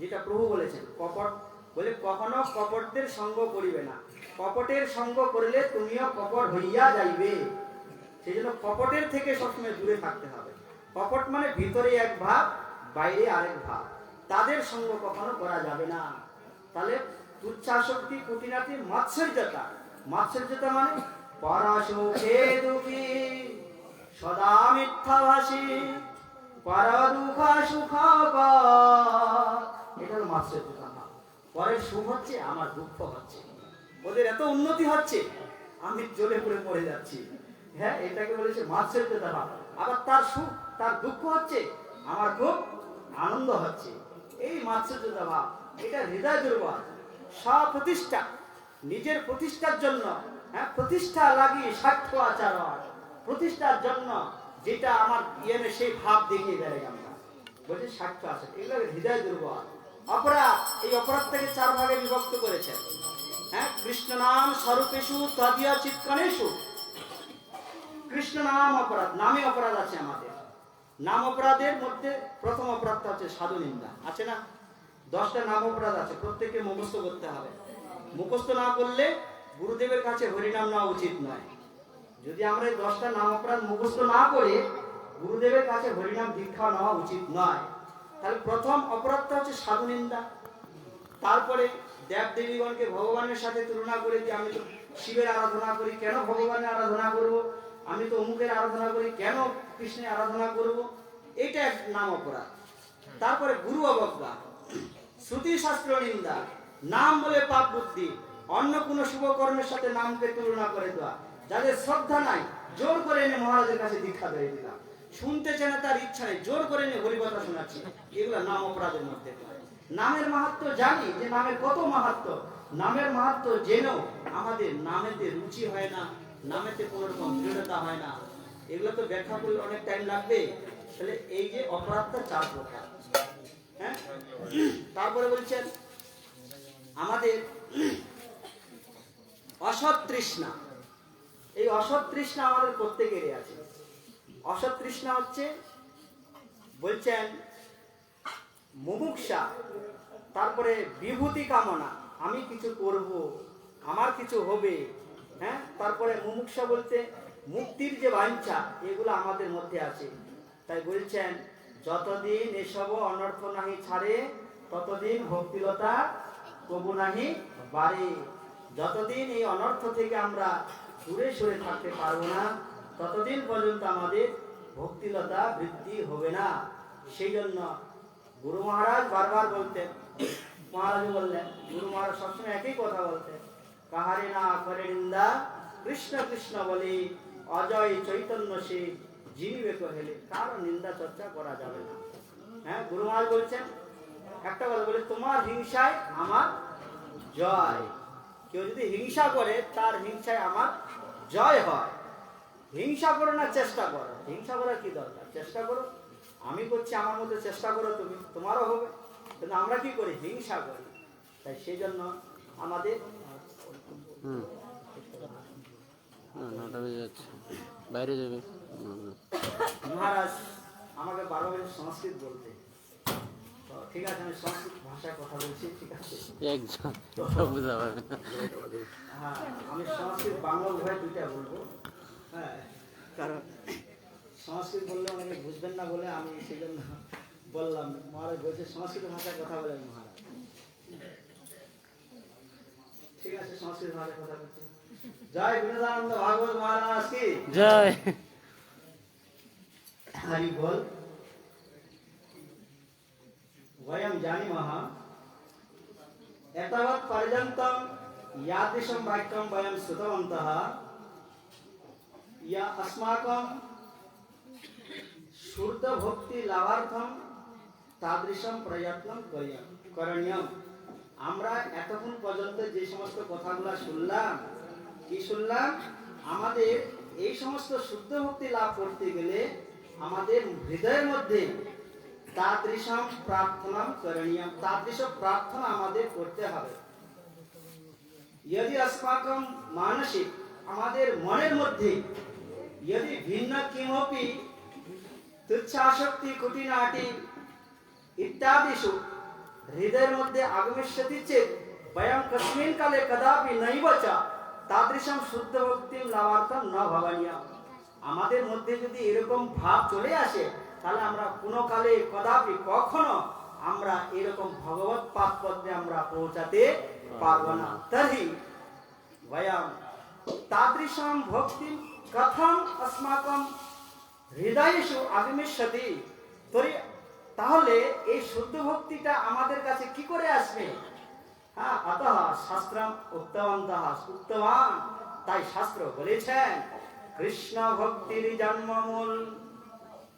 যেটা প্রভু বলেছেন কপট বলে কখনো কপটদের সঙ্গ করিবে না, কপটের সঙ্গ করলে তুমিও কপট হইয়া যাইবে। সেই জন্য কপটের থেকে সবসময় দূরে থাকতে হবে। কপট মানে ভিতরে এক ভাব, বাইরে আরেক ভাব, তাদের সঙ্গ কখনো করা যাবে না। তাহলে তুচ্ছাশক্তি, কুটিনাটি, মাৎসর্যতা, মাৎসর্যতা মানে পরসুখে দুঃখী সদা মিথ্যাভাষী পর দুঃখ সুখ, এটা হলো মাৎসর্যতা। পরের সুখ হচ্ছে, আমার দুঃখ হচ্ছে, ওদের এত উন্নতি হচ্ছে, আমি জ্বলে পড়ে পড়ে যাচ্ছি। হ্যাঁ, এটাকে বলেছে মাৎসর্যতা ভাব। আবার তার সুখ, তার দুঃখ হচ্ছে, আমার খুব আনন্দ হচ্ছে, এই মাৎসর্যতা ভাব। এটা হৃদয় দুর্বল। স্বপ্রতিষ্ঠা, নিজের প্রতিষ্ঠার জন্য, হ্যাঁ, প্রতিষ্ঠা লাগিয়ে স্বার্থ আচরণ, প্রতিষ্ঠার জন্য যেটা আমার ইয়েনে সেই ভাব দেখিয়ে বেড়াই আমরা, বলছে স্বার্থ আচরণ, এগুলো হৃদয় দুর্বল। অপরাধ, এই অপরাধটাকে চার ভাগে বিভক্ত করেছেন। হ্যাঁ, কৃষ্ণ নাম স্বরূপেষু তদীয় চিৎকণেষু, কৃষ্ণ নাম অপরাধ, নামে অপরাধ আছে আমাদের। নাম অপরাধের মধ্যে প্রথম অপরাধটা হচ্ছে সাধু নিন্দা, আছে না? 10টা নাম অপরাধ আছে, প্রত্যেককে মুখস্থ করতে হবে। মুখস্থ না করলে গুরুদেবের কাছে হরিনাম নেওয়া উচিত নয়। যদি আমরা এই 10টা নাম অপরাধ মুখস্থ না করে গুরুদেবের কাছে হরিনাম দীক্ষা নেওয়া উচিত নয়। তাহলে প্রথম অপরাধটা হচ্ছে সাধু নিন্দা। তারপরে দেব দেবীগণকে ভগবানের সাথে তুলনা করে দিয়ে আমি তো শিবের আরাধনা করি, কেন ভগবানের আরাধনা করব, আমি তো অমুকের আরাধনা করি, কেন কৃষ্ণের আরাধনা করব, এটা এক নাম অপরাধ। তারপরে গুরু অবজ্ঞা, শ্রুতি শাস্ত্র নিন্দা, নাম বলে পাপ বুদ্ধি, অন্য কোন শুভ কর্মের সাথে নামকে তুলনা করে দেওয়া, যাদের শ্রদ্ধা নাই জোর করে এনে মহারাজের কাছে দীক্ষা দিয়ে দিলাম, শুনতে চায় না তার ইচ্ছা নেই, জোর করে এনে হরিকথা শোনাচ্ছি, এগুলো নাম অপরাধের মধ্যে। নামের মাহাত্ম্য জানি যে নামের কত মাহাত্ম্য, নামের মাহাত্ম্য জেনেও আমাদের নামেতে রুচি হয় না, নামেতে কোনো রকম দৃঢ়তা হয় না, এগুলো তো ব্যাখ্যা করলে অনেক টাইম লাগবে। তাহলে এই যে অপরাধটা 4 প্রকার। হ্যাঁ, তারপরে বলছেন আমাদের অসৎ তৃষ্ণা। এই অসৎ তৃষ্ণা আমাদের প্রত্যেকেরই আছে। অসৎ তৃষ্ণা হচ্ছে বলছেন মুমুক্ষা, তারপরে বিভূতি কামনা, আমি কিছু করব, আমার কিছু হবে। হ্যাঁ, তারপরে মুমুক্ষা বলতে মুক্তির যে বাঞ্ছা, এগুলো আমাদের মধ্যে আছে। তাই বলছেন যতদিন এসব অনর্থ নাহি ছাড়ে, ততদিন ভক্তিলতা কবু নাহি বাড়ে। যতদিন এই অনর্থ থেকে আমরা দূরে সরে থাকতে পারবো না, ততদিন পর্যন্ত আমাদের ভক্তিলতা বৃদ্ধি হবে না। সেই জন্য গুরু মহারাজ বারবার বলতেন, মহারাজ বললেন, গুরু মহারাজ সবসময় একই কথা বলতেন, কাহারে না করে নিন্দা, কৃষ্ণ কৃষ্ণ বলে অজয় চৈতন্য সে জীবিবে কহেলে, কারো নিন্দা চর্চা করা যাবে না। হ্যাঁ, গুরু মহারাজ বলছেন একটা কথা বলে, তোমার হিংসায় আমার জয়। কেউ যদি হিংসা করে তার হিংসায় আমার জয় হয়। হিংসা করো না, চেষ্টা করো। হিংসা করার কি দরকার, চেষ্টা করো। আমি করছি, আমার মধ্যে চেষ্টা করো তুমি, তোমারও হবে। কিন্তু আমরা কি করি, হিংসা করি। তাই সেই জন্য আমাদের বাইরে যাবে। মহারাজ আমাকে বারবার সংস্কৃত বলতে, ঠিক আছে আমি সংস্কৃত ভাষায় কথা বলছি, ঠিক আছে। হ্যাঁ, আমি সংস্কৃত বাংলা উভয় দুইটা বলবো। হ্যাঁ, কারণ সংস্কৃত বললে অনেকে বুঝবেন না বলে আমি সেই জন্য বললাম। মহারাজ বলছে সংস্কৃত ভাষায় কথা বলেন মহারাজ, ঠিক আছে সংস্কৃত ভাষায় কথা বলছি। জয় বিনোদানন্দ ভাগবত মহারাজ কি জয়। हरि बोल। वयं जानीमः एतावत् पर्यन्तं यादृशं वाक्यं वयं श्रुतवन्तः, या अस्माकं शुद्ध भक्ति लाभार्थं तादृशं प्रयत्नं करणीयम्। আমরা এতক্ষণ পর্যন্ত যে সমস্ত কথাগুলো শুনলাম, কি শুনলাম, আমাদের এই সমস্ত শুদ্ধ ভক্তি লাভ করতে গেলে আমাদের হৃদয়ের মধ্যে তাদৃশম প্রার্থনা করণীয়, তাদৃশ প্রার্থনা আমাদের করতে হবে। यदि अस्माकं मानसिक, আমাদের মনের মধ্যে यदि ভিন্ন কিমপি তুচ্ছাশক্তি কুটিনাটি ইত্যাদিষু হৃদয়ের মধ্যে আগমিষ্যতি চেত বয়ং কস্মিন কালে কদাপি নৈব চ তাদৃশম শুদ্ধ ভক্তি লাভার্থম ন ভবনীয়। আমাদের মধ্যে যদি এরকম ভাব চলে আসে, তাহলে আমরা কোনো কালে কদাপি কখনো আমরা এরকম ভগবত পাদ পদ্মে আমরা পৌঁছাতে পারবো না। তহি বয়ং তাদৃশম ভক্তি কথম अस्माकं হৃদয়েষু আগমিষ্যতি। তাহলে এই শুদ্ধ ভক্তিটা আমাদের কাছে কি করে আসবে? হ্যাঁ, অতঃ শাস্ত্রম উক্তবান, তাই শাস্ত্র বলেছেন কৃষ্ণ ভক্তির জন্মমূল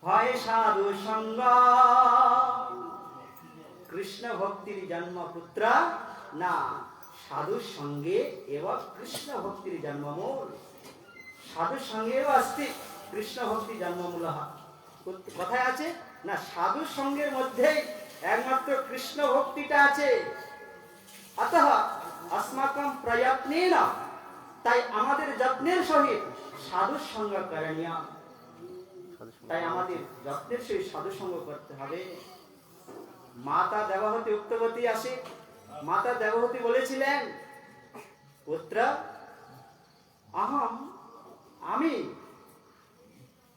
হয় সাধু সঙ্গ। কৃষ্ণ ভক্তির জন্মপুত্র না সাধুর সঙ্গে এবং কৃষ্ণ ভক্তির জন্মমূল। সাধুর সঙ্গেও আসতে কৃষ্ণ ভক্তি জন্মমূল কথায় আছে না, সাধুর সঙ্গের মধ্যেই একমাত্র কৃষ্ণ ভক্তিটা আছে। অতঃ अस्माकं प्रयत्नेन, তাই আমাদের যত্নের সহিত সাধুর সঙ্গ করণীয়। তাই আমাদের যত্নের সহিত সাধু সঙ্গ করতে হবে। মাতা দেবহতী উক্তবতী আসে, মাতা দেবহতী বলেছিলেন, পুত্র अहम, আমি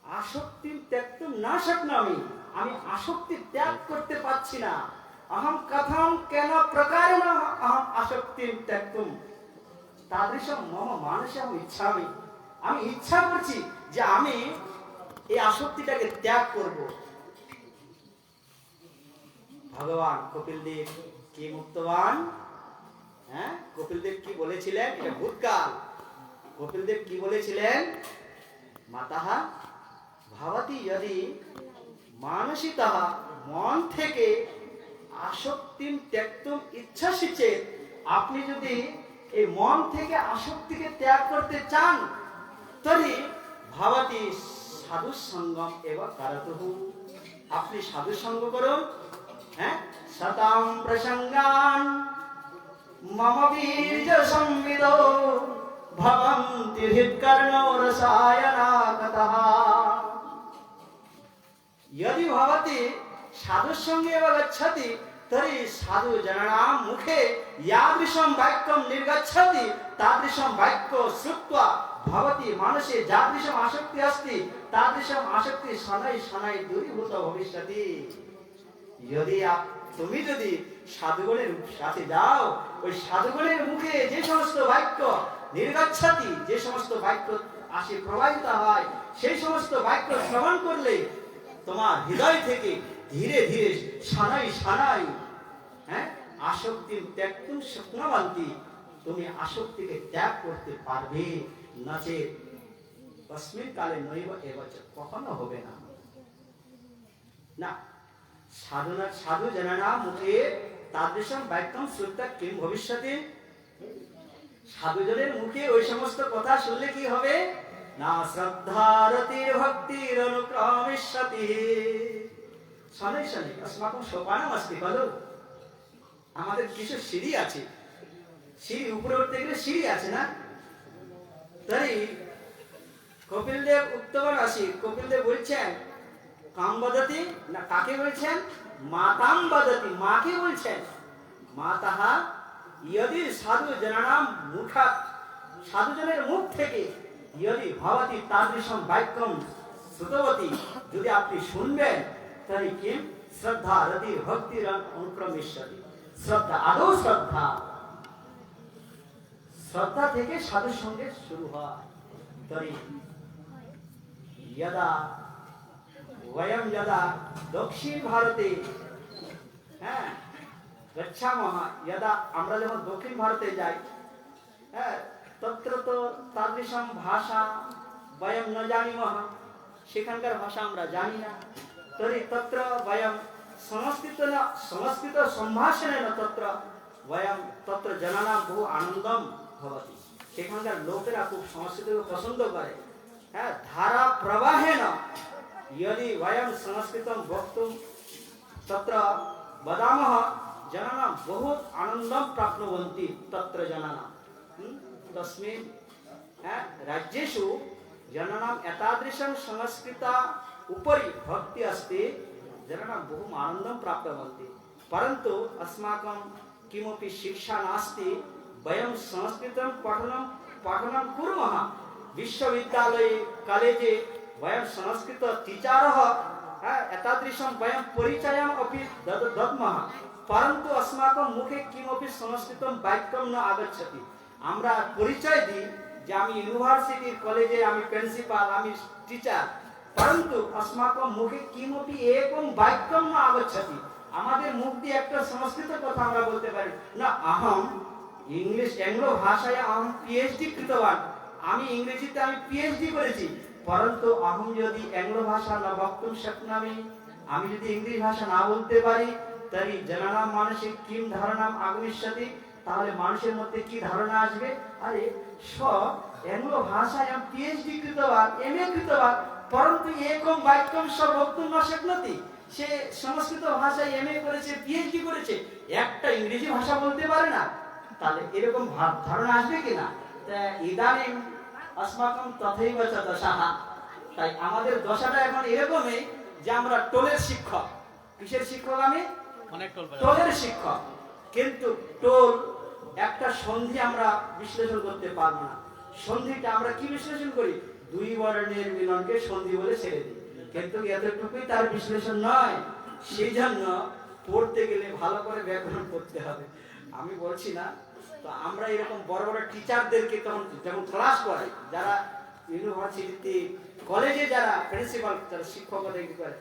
আসক্তি ত্যাগতুম না শক্নোমি, আমি আসক্তি ত্যাগ করতে পারছি না। अहम कथम केन प्रकारेण अहम आसक्ति त्यक्तुम তাদৃশম মম মানসে আমি ইচ্ছা করছি যে আমি এই আসক্তিটাকে ত্যাগ করব। ভগবান কপিল দেব কি মুক্তবান, হ্যাঁ কপিল দেব কি বলেছিলেন, এটা ভূতকাল। কপিল দেব কি বলেছিলেন, মাতাহা ভাবতি যদি মানসিতঃ, মন থেকে আসক্তিম ত্যক্তুম ইচ্ছাসি চেত, আপনি যদি এই মন থেকে আসক্তিকে ত্যাগ করতে চান, তরি ভাবতি সাধু সঙ্গম এবার কারতুঃ, আপনি সাধু সঙ্গ করুন। হ্যাঁ, শতাম প্রসঙ্গান মম বীর্য সংবিদো ভবন্তি হৃৎকর্ণো রসায়নাগতঃ। यदि भवति साधु संगे एव गच्छति तर्हि साधु जनानां मुखे यादृशं वाक्यं निर्गच्छति तादृशं वाक्यं श्रुत्वा भवति मानसे यादृशम् आसक्ति अस्ति तादृशम् आसक्ति शनै शनै दूरीभूत भविष्यति। यदि তুমি যদি সাধুগণের সাথে যাও, ওই সাধুগণের মুখে যে সমস্ত বাক্য নির্গচ্ছতি, যে সমস্ত বাক্য আসে প্রবাহিত হয়, সেই সমস্ত বাক্য শ্রবণ করলে তোমার হৃদয় থেকে ধীরে ধীরে সানাই সানাই, হ্যাঁ আসক্তি ত্যাগতুম স্বপ্নবন্তি, তুমি আসক্তিকে ত্যাগ করতে পারবে। নাচে তস্মিন কালে নৈব এবচ, কখনো হবে না। না, সাধু জনানা মুখে তাদৃশম বাক্যম শ্রুতা কিম ভবিষ্যতে, সাধুজনের মুখে ওই সমস্ত কথা শুনলে কি হবে না, শ্রদ্ধারতির ভক্তির অনুক্রমিষ্যতি। শোনে শোনে अस्माकं সোপানম अस्ति বলো, আমাদের কিছু সিঁড়ি আছে, সিঁড়ি উপরে উঠতে গেলে সিঁড়ি আছে না। তাই কপিল দেব উত্তর আসি, কপিল দেব বলছেন কাম বদতি, না কাকে বলছেন, মাতাম বদতি, মাকে বলছেন। মাতাহা यदि সাধু জনানাম মুখাৎ, সাধুজনের মুখ থেকে यदि भवति तादृशं वाक्यं श्रुतवती, যদি আপনি শুনবেন, তাহলে কি শ্রদ্ধা রতি ভক্তির অনুক্রমিষ্যতি। শ্রদ্ধা, আদৌ শ্রদ্ধা, শ্রদ্ধা থেকে সাধুর সঙ্গে শুরু হয়। তরি यदा वयं यदा দক্ষিণ ভারতে, হ্যাঁ গচ্ছামः, यदा আমরা যখন দক্ষিণ ভারতে যাই, হ্যাঁ তত্র তো তাদৃশম ভাষা বয়ম ন জানিমঃ, সেখানকার ভাষা আমরা জানি না। তরি তত্র বয়ম সংস্কৃত সম্ভাষণেন তত্র বয়ম তত্র জনানাম বহু আনন্দম ভবতি, সেখানকার লোকেরা খুব সংস্কৃতকে পছন্দ করে। হ্যাঁ ধারা প্রবাহেন यदि वयं संस्कृतं वक्तुं तत्र वदामः, जनानां बहु आनन्दं प्राप्नुवन्ति तत्र जनानां। तस्मिन् राज्येषु जनानां एतादृशं संस्कृत उपरि भक्ति अस्ति, जनानां बहु आनन्दं प्राप्नुवन्ति। परन्तु अस्माकं किमपि शिक्षा नास्ति, वयं संस्कृतं पठनं कुर्मः, विश्वविद्यालये कॉलेजे वयं संस्कृत टीचरः एतादृशं वयं परिचयम् अपि दद्मः, परन्तु अस्माकं मुखे किमपि संस्कृतं वाक्यं न आगच्छति। আমরা পরিচয় দিই যে আমি ইউনিভার্সিটির কলেজে আমি প্রিন্সিপাল, আমি টিচার, परन्तु अस्माकं मुखे किमपि एकं वाक्यं न आगच्छति। আমাদের মুখ দিয়ে একটা সংস্কৃত কথা আমরা বলতে পারি না। अहं इंग्लिश एंग्लो भाषायां अहं पीएचडी कृतवान्, আমি ইংরেজিতে আমি পিএইচডি করেছি, परन्तु अहं यदि एंग्लो भाषा न वक्तुं शक्नोमि, আমি যদি ইংরেজি ভাষা না বলতে পারি, তরি জনানাं মানসে কিম ধারণাম আগমিষ্যতি, তাহলে মানুষের মধ্যে কি ধারণা আসবে, আরে স एंग्लो भाषायां पीएचडी कृतवान्, एमए कृतवान्, परन्तु एकं वाक्यं स वक्तुं न शक्नोति। সে সংস্কৃত ভাষায় এমএ করেছে, পিএইচডি করেছে, একটা ইংরেজি ভাষা বলতে পারে না, তাহলে এরকম ধারণা আসবে কিনা। ইদানিং अस्माकं तथैव च दशाः, তাই আমাদের দশাটা এখন এরকমই যে আমরা টোলের শিক্ষক। কিসের শিক্ষক? আমি টোলের শিক্ষক। কিন্তু টোল একটা সন্ধি আমরা বিশ্লেষণ করতে পারবো না। সন্ধিটা আমরা কি বিশ্লেষণ করি? দুই বর্ণের মিলনকে সন্ধি বলে ছেড়ে দিই, কিন্তু এতটুকুই তার বিশ্লেষণ নয়। সেই জন্য পড়তে গেলে ভালো করে ব্যাকরণ করতে হবে। আমি বলছি না তো আমরা এরকম বড় বড় টিচারদেরকে তখন যেমন ক্লাস করাই, যারা ইউনিভার্সিটিতে কলেজে যারা প্রিন্সিপাল যারা শিক্ষকতা করে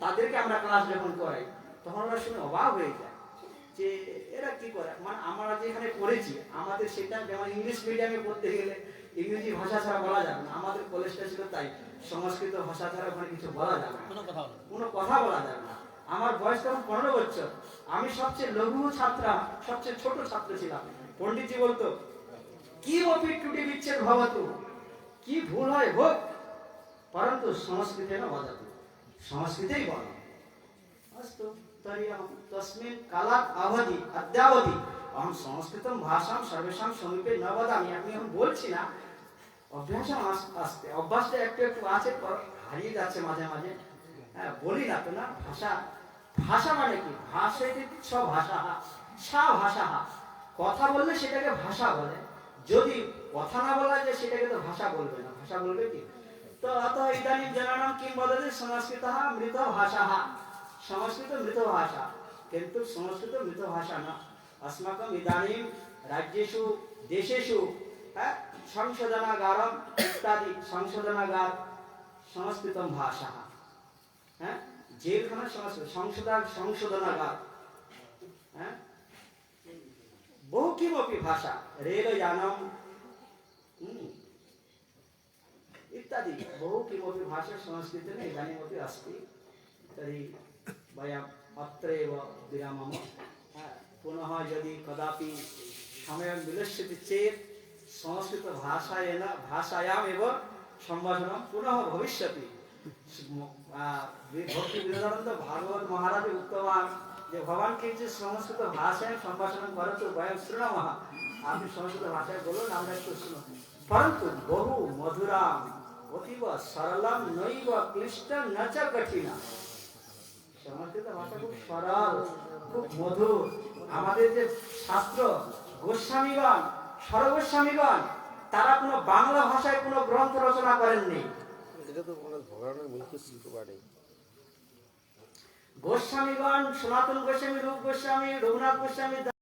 তাদেরকে আমরা ক্লাস যখন করাই তখন ওরা শুনে অবাক হয়ে যায় যে এরা কি করে। মানে আমরা যেখানে পড়েছি আমাদের সেটা যেমন ইংলিশ মিডিয়ামে পড়তে গেলে ইংরেজি ভাষা ছাড়া বলা যাবে না, আমাদের কলেজটা ছিল তাই, সংস্কৃত ভাষা ছাড়া ওখানে কিছু বলা যাবে না, কোনো কথা বলা যাবে না। আমার বয়স তখন 15 বছর, আমি সবচেয়ে লঘু ছাত্রা, সবচেয়ে ছোট ছাত্র ছিলাম। পণ্ডিতজি বলতো কি অপি টুটি বিচ্ছেদ ভবতু, কি ভুল হয় হোক, পরন্তু সংস্কৃতে না বদাতু, সংস্কৃতেই বলো। अस्तु तर्हि अहं तस्मिन् कालात् अवधि अद्यावधि अहं संस्कृतं भाषां सर्वेषां समीपे न वदामि। আমি এখন বলছি না, অভ্যাস আসতে অভ্যাসটা একটু একটু আছে, হারিয়ে যাচ্ছে মাঝে মাঝে। হ্যাঁ, বলি না তো না ভাষা। ভাষা মানে কি? ভাষাতে ছ ভাষা, সা ভাষা। কথা বললে সেটাকে ভাষা বলে, যদি কথা না বলা যায় সেটাকে তো ভাষা বলবে না। ভাষা বলবে কি? তো अतः इदानीं जनानां किं वदति संस्कृतः मृत भाषा। संस्कृत मृत भाषा, किंतु संस्कृत मृत भाषा न। अस्माकम् इदानीं राज्येषु देशेषु संशोधनागारम् इत्यादि संशोधनागार संस्कृतं भाषा, जेलखाना संशोधनागार, बहु किमपि भाषा, रेलयानम् इत्यादि बहु किमपि भाषा संस्कृतेन इदानीमपि अस्ति। तर्हि वयम् अत्रैव विरामः। पुनः यदि कदापि समयं मिलिष्यति चेत् संस्कृतभाषायामेव सम्भाषणं पुनः भविष्यति। भक्ति विवेकानन्द भागवत महाराज उक्तवान् যে ভগবান কিঞ্চিৎ সংস্কৃত ভাষায় সম্ভাষণ করতো বয়ম শৃণামः, আপনি সংস্কৃত ভাষায় বলুন আমরা একটু শুনুন। परन्तु बहु मधुराम অতীব সরলম নৈব ক্লিষ্টম ন চ কঠিনা। সংস্কৃত ভাষা খুব সরল, খুব মধুর। আমাদের যে শাস্ত্র গোস্বামীগণ, সর্বগোস্বামীগণ, তারা কোনো বাংলা ভাষায় কোনো গ্রন্থ রচনা করেননি। এটা তো ভগবানের মুখে শিল্পবাণী। গোস্বামীগণ, সনাতন গোস্বামী, রূপ গোস্বামী, রঘুনাথ গোস্বামী